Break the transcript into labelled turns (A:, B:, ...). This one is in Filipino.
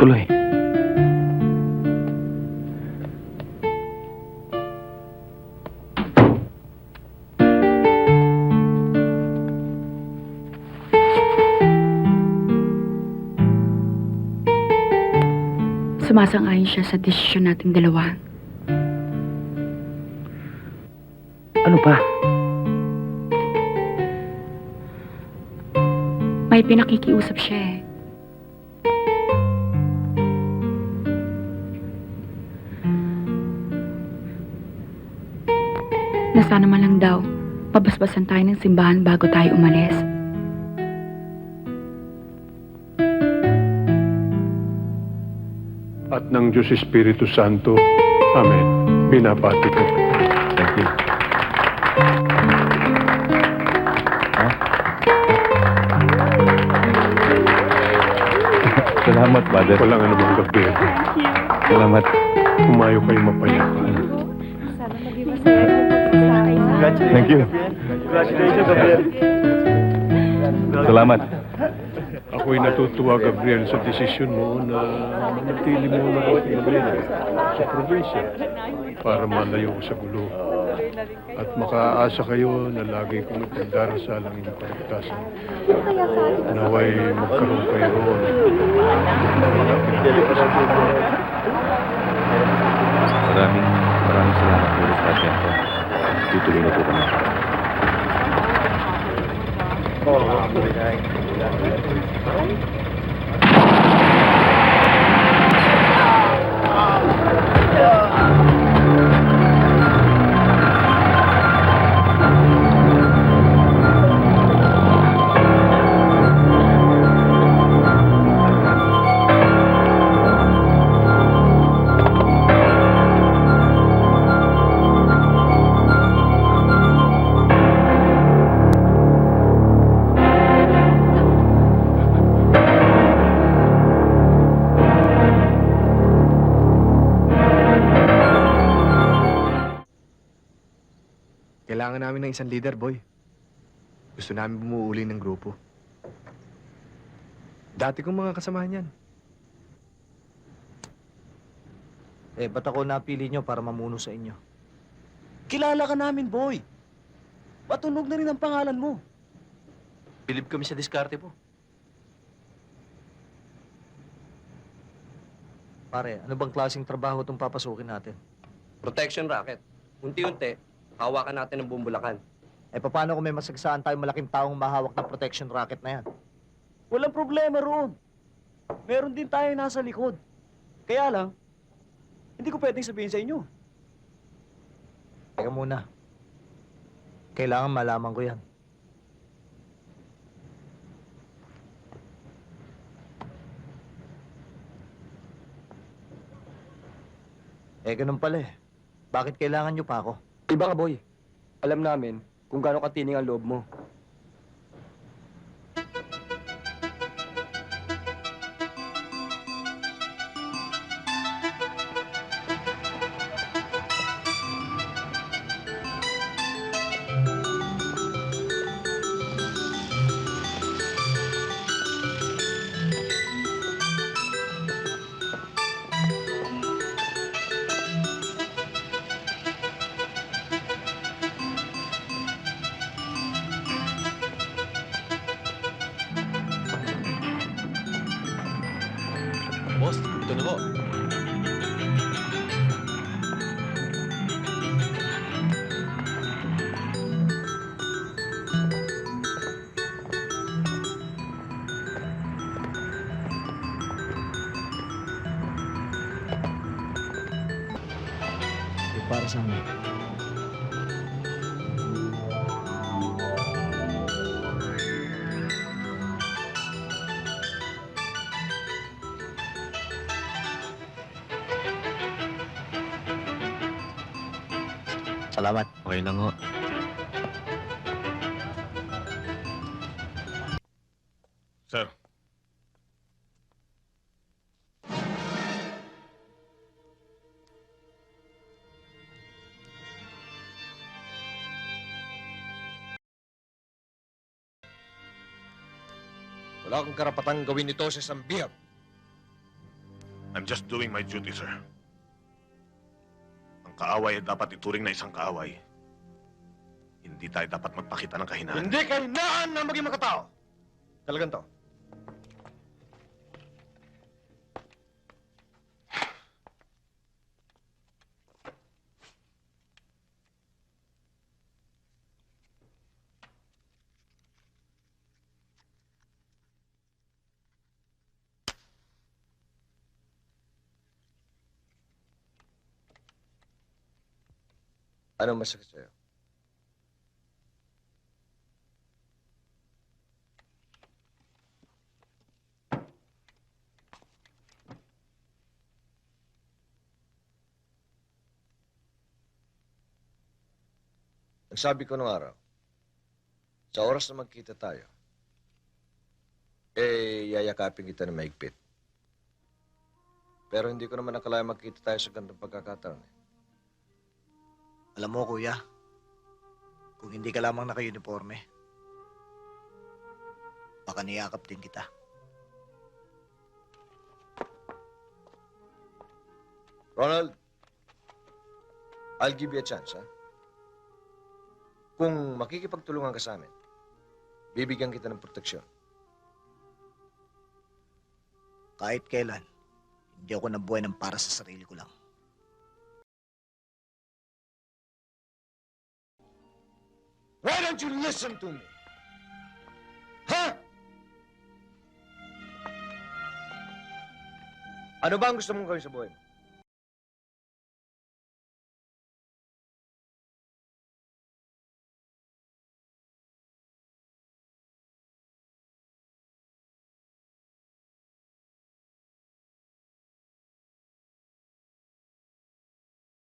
A: tuloy.
B: Sumasang-ayon siya sa desisyon nating dalawa.
A: Ano pa?
B: May pinakikiusap siya eh. Na sana man lang daw, pabasbasan tayo ng simbahan bago tayo umalis.
C: At ng Diyos Espiritu Santo. Amen. Binabati ko.
A: Thank you. Salamat, Father.
C: Walang anumang gabi.
A: Salamat.
C: Umayo kayo mapayapa.
D: Sana maging masaya yung pagsasakay sa
A: Thank you.
E: Congratulations, Gabriel.
A: Salamat.
C: Ako'y natutuwa, Gabriel, sa desisyon mo na manatili mo na Gabriel sa probinsya para malayo sa gulo. At makaasa kayo na lagi kong ipagdarasal ang inyong kaligtasan. Naway magkaroon kayo roon.
A: Maraming salamat po sa atento. Tutuloy na po kami.
E: Kailangan namin ng isang leader, boy. Gusto namin bumuuli ng grupo. Dati kong mga kasamahan yan.
F: Eh, ba't ako napili nyo para mamuno sa inyo?
G: Kilala ka namin, boy. Matunog na rin ang pangalan mo.
F: Bilib kami sa diskarte po. Pare, ano bang klaseng trabaho itong papasukin natin?
G: Protection racket. Unti-unti, hawakan natin ng bumbulakan.
F: Eh, paano kung may masagsaan tayong malaking taong mahawak ng protection racket na yan?
G: Walang problema roon. Meron din tayo nasa likod. Kaya lang, hindi ko pwedeng sabihin sa inyo.
F: Teka muna. Kailangan malaman ko yan. Eh, ganun pala eh. Bakit kailangan nyo pa ako?
G: Iba ka, boy. Alam namin kung gaano katining ang loob mo.
E: Boss, ito na ho.
F: Para sa amin. Salamat.
A: Okay lang ho.
C: Sir.
E: Wala akong karapatang gawin ito sa isang bihag.
H: I'm just doing my duty, sir. Ang kaaway ay dapat ituring na isang kaaway. Hindi tayo dapat magpakita ng kahinaan.
I: Hindi kahinaan na maging makatao. Talagang to. Anong masakit sa'yo? Nagsabi ko nung araw, sa oras na magkita tayo, yayakapin kita ng mahigpit. Pero hindi ko naman nakalayan magkita tayo sa ganitong pagkakataon.
F: Alam mo, kuya, kung hindi ka lamang naka-uniforme, baka niyakap din kita.
I: Ronald, I'll give you a chance, ha? Kung makikipagtulungan ka sa amin, bibigyan kita ng proteksyon.
F: Kahit kailan, hindi ako nabuhay ng para sa sarili ko lang.
I: Why don't you listen to me? Ha? Ano ba ang gusto mong gawin sa buhay mo?